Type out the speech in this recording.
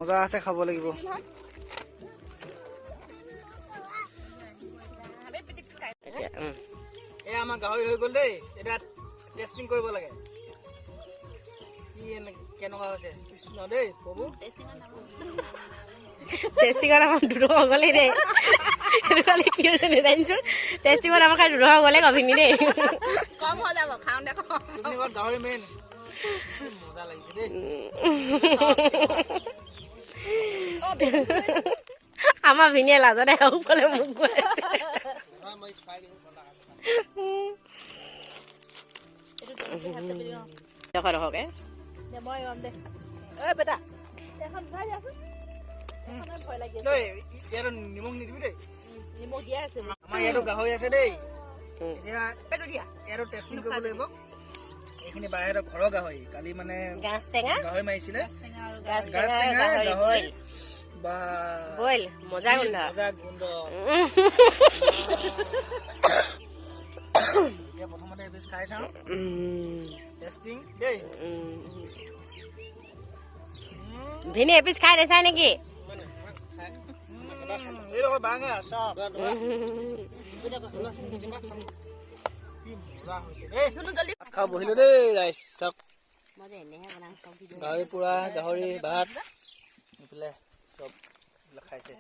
মজা আছে খাব লাগিব এই আমাৰ গাহৰি হৈ গ'ল দেই এটা টেষ্টিং কৰিব লাগে কি কেনেকুৱা হৈছে কৃষ্ণ দেই প্ৰভু টেষ্টিঙত আমাৰ দুধ গ'লে দেই সেইটো কালি কি হৈছে নেজানিছো টেষ্টিঙত আমাৰ খাই দুধ গ'লে কভিনি দেই কম হৈ যাব খাওঁতে কম গাহৰি মেইন মজা লাগিছে দেই আমাৰ ভিনিয়ে লাজতে ওপৰলে মুখ গৈ আছে ডখৰকে মই দে ঐ বেটা এখন ভৰাই দিয়াচোন ভয় লাগি আছে ইয়াত নিমখ নিদিবি দেই নিমখ দিয়া আছে আমাৰ ইয়াতো গাহৰি আছে দেই এতিয়া পেটু দিয়া ইয়াতো টেষ্টিং কৰিব লাগিব এইখিনি বাহিৰত ঘৰৰ গাহৰি কালি মানে গাছ টেঙা গাহৰি মাৰিছিলে গাছ টেঙা গাহৰি বা বইল মজা গোন্ধ মজা গোন্ধ এতিয়া প্ৰথমতে এপিচ খাই চাওঁ টেষ্টিং দেই ভিনি এপিচ খাই দেখাই নেকি এই লগত বাঙে চব খাওঁ বহিলো দেই ৰাইজ চব গাহৰি পুৰা গাহৰি ভাত এইফালে চব খাইছে